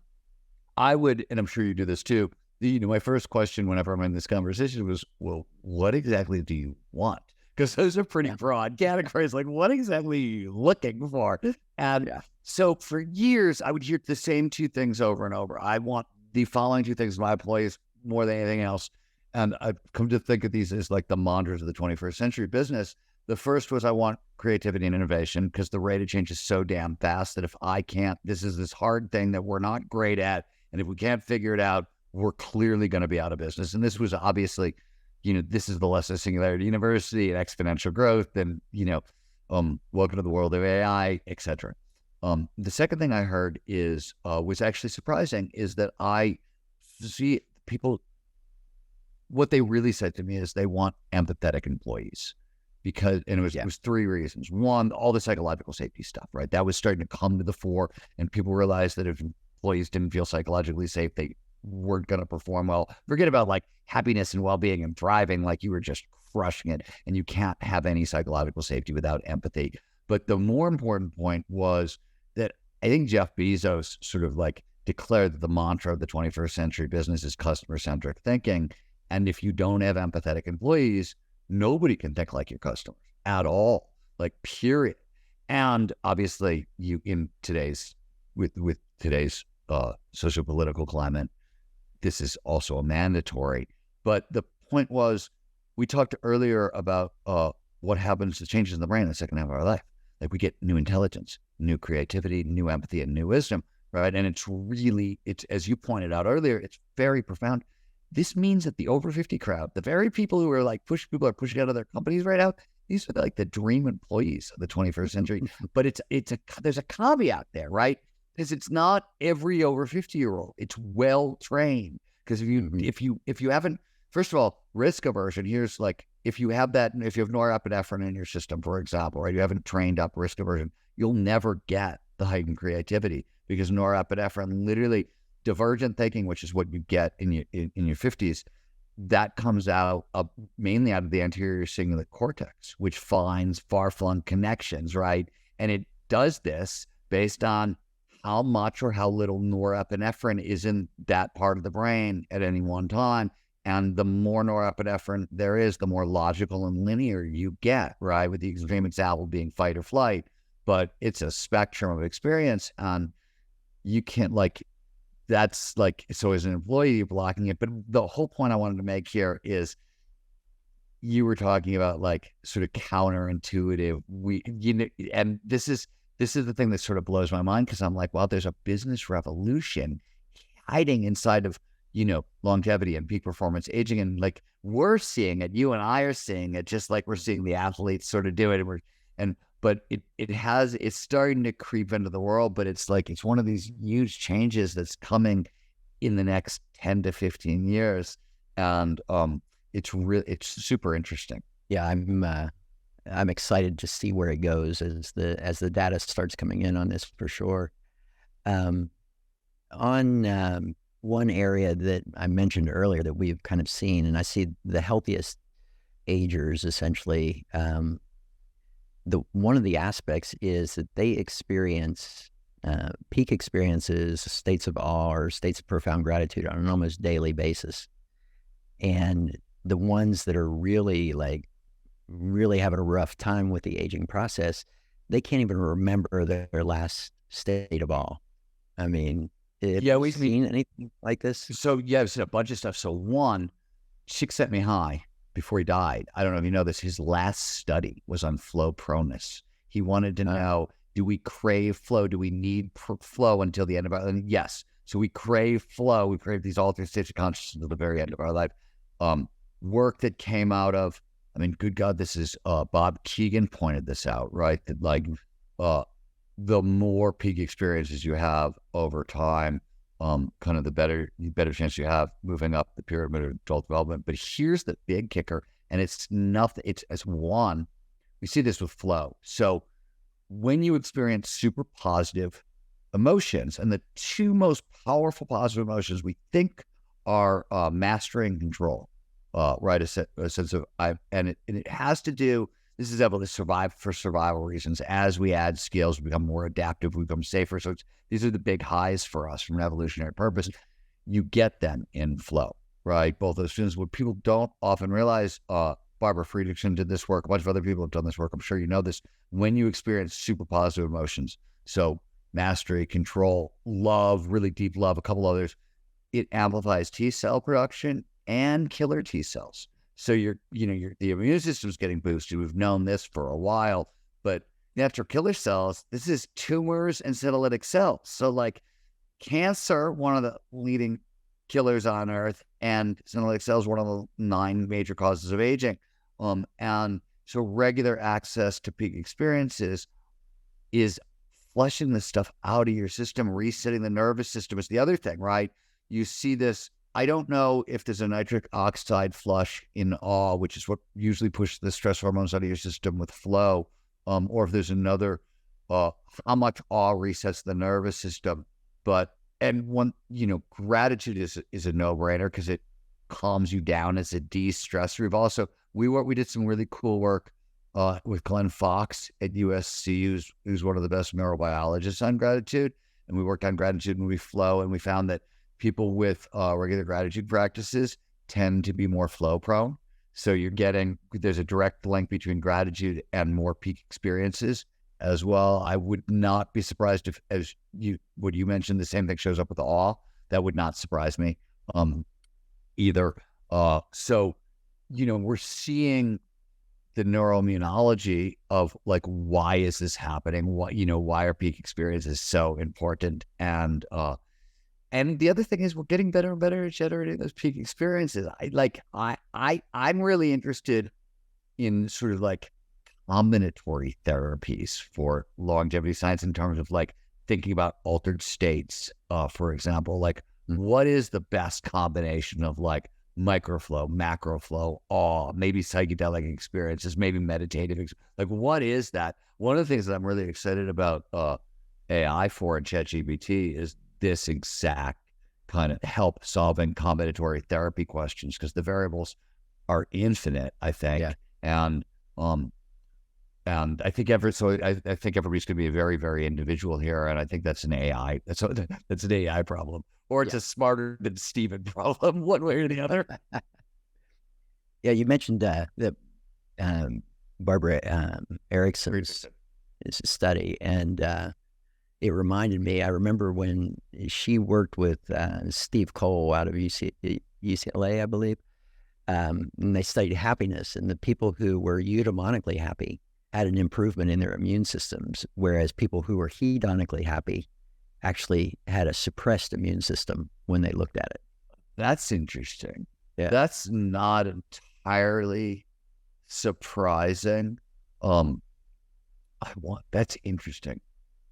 I would, and I'm sure you do this too, my first question whenever I'm in this conversation was, well, what exactly do you want? Because those are pretty broad categories. Like, what exactly are you looking for? And so for years, I would hear the same 2 things over and over. I want the following 2 things from my employees more than anything else. And I've come to think of these as like the mantras of the 21st century business. The first was I want creativity and innovation because the rate of change is so damn fast that if I can't, this is this hard thing that we're not great at. And if we can't figure it out, we're clearly going to be out of business. And this was obviously, this is the lesson of Singularity University and exponential growth and, welcome to the world of AI, et cetera. The second thing I heard was actually surprising is that I see people, what they really said to me is they want empathetic employees and it was three reasons. One, all the psychological safety stuff, right? That was starting to come to the fore and people realized that if employees didn't feel psychologically safe, they weren't going to perform well. Forget about like happiness and well-being and thriving, like you were just crushing it and you can't have any psychological safety without empathy. But the more important point was that I think Jeff Bezos sort of like declared that the mantra of the 21st century business is customer-centric thinking. And if you don't have empathetic employees, nobody can think like your customers at all, like period. And obviously with today's socio-political climate, this is also a mandatory. But the point was, we talked earlier about what happens to changes in the brain in the second half of our life. Like we get new intelligence, new creativity, new empathy, and new wisdom, right? And it's as you pointed out earlier, it's very profound. This means that the over 50 crowd, the very people who are like people are pushing out of their companies right now, these are like the dream employees of the 21st century. But there's a caveat there, right? Because it's not every over 50-year-old. It's well trained. Because if you haven't, first of all, risk aversion. Here's like if you have norepinephrine in your system, for example, right? You haven't trained up risk aversion, you'll never get the heightened creativity because norepinephrine, literally divergent thinking, which is what you get in your 50s, that comes out mainly out of the anterior cingulate cortex, which finds far-flung connections, right? And it does this based on how much or how little norepinephrine is in that part of the brain at any one time. And the more norepinephrine there is, the more logical and linear you get, right? With the extreme example being fight or flight. But it's a spectrum of experience. And you can't that's like, so as an employee, you're blocking it. But the whole point I wanted to make here is you were talking about like sort of counterintuitive. And this is the thing that sort of blows my mind because I'm like, well, there's a business revolution hiding inside of, longevity and peak performance aging. And like, we're seeing it, you and I are seeing it, just like we're seeing the athletes sort of do it. But it's starting to creep into the world, but it's one of these huge changes that's coming in the next 10 to 15 years. And it's super interesting. Yeah, I'm excited to see where it goes as the data starts coming in on this for sure. On one area that I mentioned earlier that we've kind of seen, and I see the healthiest agers essentially, one of the aspects is that they experience peak experiences, states of awe or states of profound gratitude on an almost daily basis. And the ones that are really having a rough time with the aging process, they can't even remember their last state of awe. I mean, we've seen anything like this. So I've seen a bunch of stuff. So one, Chick sent me high before he died. I don't know if you know this. His last study was on flow proneness. He wanted to know, do we crave flow? Do we need flow until the end of our life? Yes. So we crave flow. We crave these altered states of consciousness until the very end of our life. Work that came out of, good God, this is Bob Keegan pointed this out, right? That the more peak experiences you have over time, kind of the better chance you have moving up the pyramid of adult development. But here's the big kicker, and it's nothing. It's as one. We see this with flow. So when you experience super positive emotions, and the two most powerful positive emotions we think are mastery and control, right? A sense of and it has to do. This is able to survive for survival reasons. As we add skills, we become more adaptive, we become safer. So these are the big highs for us from an evolutionary purpose. You get them in flow, right? Both those things. What people don't often realize, Barbara Friedrichsen did this work. A bunch of other people have done this work. I'm sure you know this. When you experience super positive emotions, so mastery, control, love, really deep love, a couple others, it amplifies T cell production and killer T cells. So the immune system's getting boosted. We've known this for a while, but natural killer cells, this is tumors and cytolytic cells. So like cancer, one of the leading killers on earth, and cytolytic cells, one of the 9 major causes of aging. And so regular access to peak experiences is flushing this stuff out of your system, resetting the nervous system is the other thing, right? You see this. I don't know if there's a nitric oxide flush in awe, which is what usually pushes the stress hormones out of your system with flow, or if there's another, how much awe resets the nervous system. Gratitude is a no-brainer because it calms you down as a de-stressor. We did some really cool work with Glenn Fox at USC, who's one of the best neurobiologists on gratitude. And we worked on gratitude and we flow, and we found that people with regular gratitude practices tend to be more flow prone. So there's a direct link between gratitude and more peak experiences as well. I would not be surprised if, what you mentioned, the same thing shows up with awe. That would not surprise me either. So we're seeing the neuroimmunology of like, why is this happening? Why are peak experiences so important? And the other thing is we're getting better and better at generating those peak experiences. I'm really interested in sort of like combinatory therapies for longevity science in terms of like thinking about altered states. For example, like what is the best combination of like microflow, macroflow, awe, maybe psychedelic experiences, maybe meditative. Like, what is that? One of the things that I'm really excited about AI for and ChatGPT is this exact kind of help solving combinatory therapy questions, because the variables are infinite, I think. Yeah. And I think I think everybody's going to be very, very individual here, and I think that's an AI. That's an AI problem, or it's a smarter than Steven problem, one way or the other. Yeah, you mentioned that Barbara Erickson's study, and it reminded me. I remember when she worked with Steve Cole out of UCLA, I believe, and they studied happiness, and the people who were eudaimonically happy had an improvement in their immune systems, whereas people who were hedonically happy actually had a suppressed immune system when they looked at it. That's interesting. Yeah. That's not entirely surprising. That's interesting.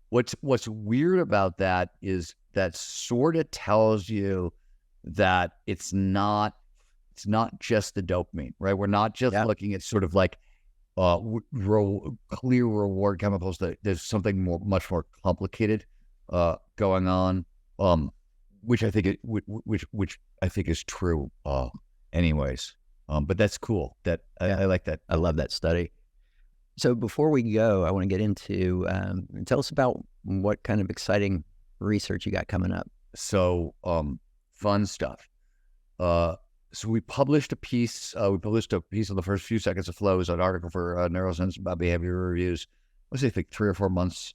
What's weird about that is that sort of tells you that it's not just the dopamine, right? We're not just looking at sort of like clear reward chemicals. There's something much more complicated going on, which I think is true. Anyways, but that's cool. I like that. I love that study. So before we go, I want to get into tell us about what kind of exciting research you got coming up. So fun stuff. So we published a piece. On the first few seconds of flow. It was an article for Neuroscience about behavior reviews. I think 3 or 4 months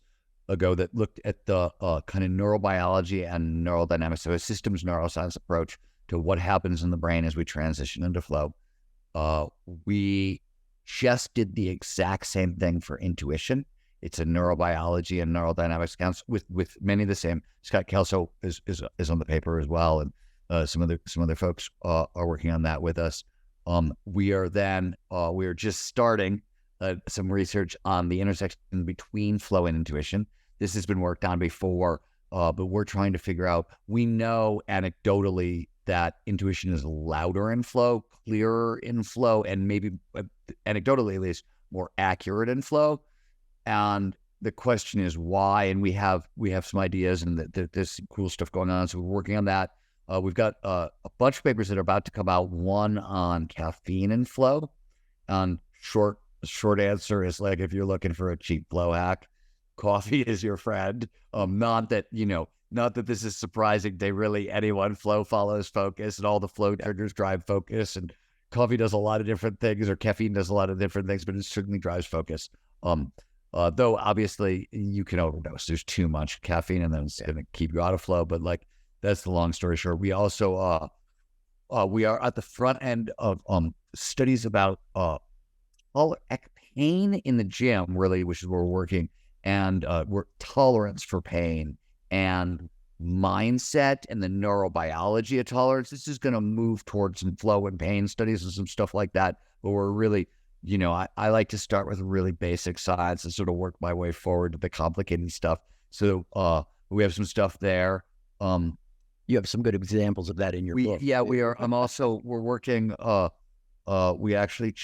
ago that looked at the kind of neurobiology and neural dynamics, so a systems neuroscience approach to what happens in the brain as we transition into flow. We just did the exact same thing for intuition. It's a neurobiology and neural dynamics accounts with many of the same. Scott Kelso is on the paper as well, and some other folks are working on that with us. We are just starting some research on the intersection between flow and intuition. This has been worked on before, but we're trying to figure out. We know anecdotally that intuition is louder in flow, clearer in flow, and maybe anecdotally at least more accurate in flow. And the question is why. And we have some ideas, and there's some cool stuff going on. So we're working on that. We've got a bunch of papers that are about to come out. One on caffeine and flow. And short answer is, like, if you're looking for a cheap flow hack, coffee is your friend. Not that this is surprising. Anyone, flow follows focus, and all the flow triggers drive focus, and coffee does a lot of different things, or caffeine does a lot of different things, but it certainly drives focus. Though obviously you can overdose. There's too much caffeine, and then it's going to keep you out of flow. But like, that's the long story short. We also we are at the front end of studies about pain in the gym, really, which is where we're working, and we're tolerance for pain and mindset and the neurobiology of tolerance. This is going to move towards some flow and pain studies and some stuff like that. But we're really, I like to start with really basic science and sort of work my way forward to the complicated stuff. So we have some stuff there. You have some good examples of that in your book. Yeah, we are. We're working. We actually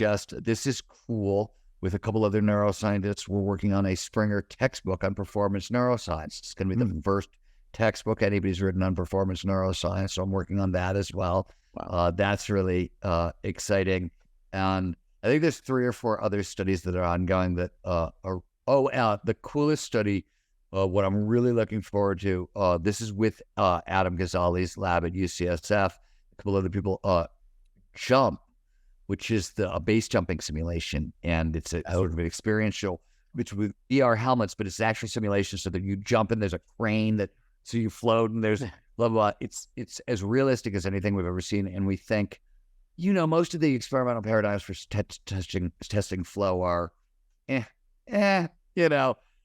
this is cool. With a couple other neuroscientists, we're working on a Springer textbook on performance neuroscience. It's going to be the first textbook anybody's written on performance neuroscience, so I'm working on that as well. Wow. That's really exciting. And I think there's 3 or 4 other studies that are ongoing that the coolest study, what I'm really looking forward to, this is with Adam Ghazali's lab at UCSF, a couple other people, Jump, which is a base jumping simulation. And it's a sort of an experiential, which with VR helmets, but it's actually simulation so that you jump and there's a crane so you float and there's blah, blah. It's as realistic as anything we've ever seen. And we think, most of the experimental paradigms for testing flow are,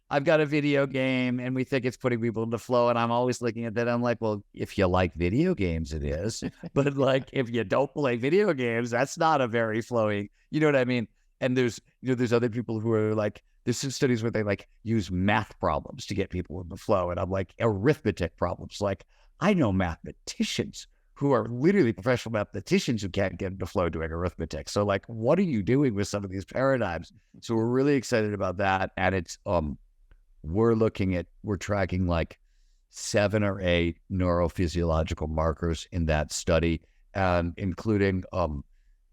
I've got a video game and we think it's putting people into flow. And I'm always looking at that. I'm like, well, if you like video games, it is. But if you don't play video games, that's not a very flowing, you know what I mean? And there's other people who are like, there's some studies where they use math problems to get people in the flow. And I'm like, arithmetic problems. Like, I know mathematicians who are literally professional mathematicians who can't get into flow doing arithmetic. So what are you doing with some of these paradigms? So we're really excited about that. And it's, we're tracking 7 or 8 neurophysiological markers in that study, and including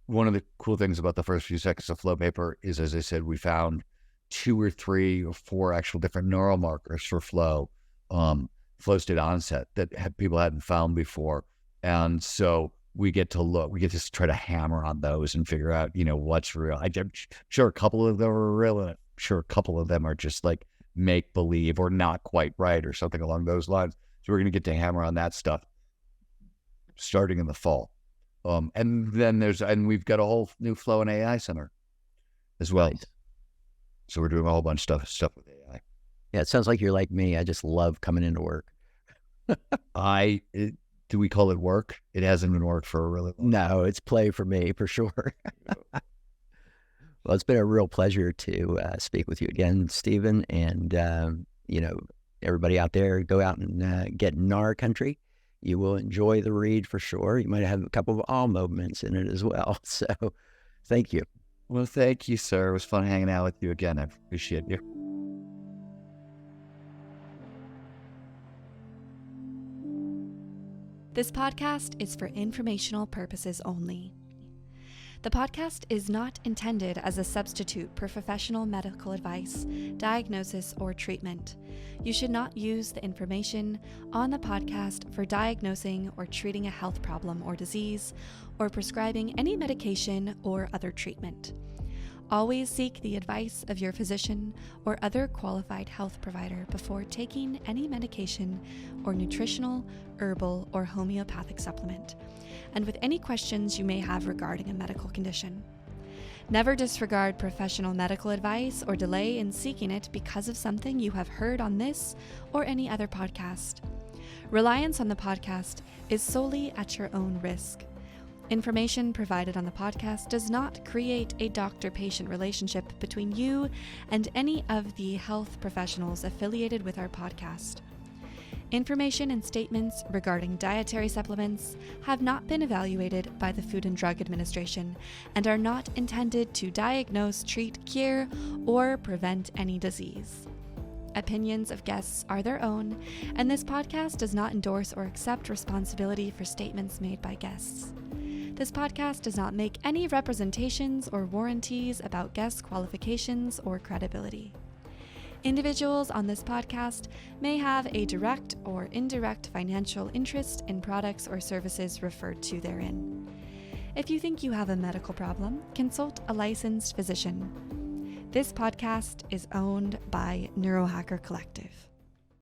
one of the cool things about the first few seconds of flow paper is, as I said, we found 2 or 3 or 4 actual different neural markers for flow state onset that people hadn't found before. And so we get to try to hammer on those and figure out, what's real. I'm sure a couple of them are real, and I'm sure a couple of them are just make believe or not quite right or something along those lines. So we're going to get to hammer on that stuff starting in the fall. And then we've got a whole new flow and AI center as well. Nice. So we're doing a whole bunch of stuff with AI. Yeah, it sounds like you're like me. I just love coming into work. Do we call it work? It hasn't been work for a really long time. No, it's play for me, for sure. Well, it's been a real pleasure to speak with you again, Stephen. And, everybody out there, go out and get NAR Country. You will enjoy the read for sure. You might have a couple of awe moments in it as well. So thank you. Well, thank you, sir. It was fun hanging out with you again. I appreciate you. This podcast is for informational purposes only. The podcast is not intended as a substitute for professional medical advice, diagnosis, or treatment. You should not use the information on the podcast for diagnosing or treating a health problem or disease, or prescribing any medication or other treatment. Always seek the advice of your physician or other qualified health provider before taking any medication or nutritional, herbal, or homeopathic supplement, and with any questions you may have regarding a medical condition. Never disregard professional medical advice or delay in seeking it because of something you have heard on this or any other podcast. Reliance on the podcast is solely at your own risk. Information provided on the podcast does not create a doctor-patient relationship between you and any of the health professionals affiliated with our podcast. Information and statements regarding dietary supplements have not been evaluated by the Food and Drug Administration and are not intended to diagnose, treat, cure, or prevent any disease. Opinions of guests are their own, and this podcast does not endorse or accept responsibility for statements made by guests. This podcast does not make any representations or warranties about guests' qualifications or credibility. Individuals on this podcast may have a direct or indirect financial interest in products or services referred to therein. If you think you have a medical problem, consult a licensed physician. This podcast is owned by Neurohacker Collective.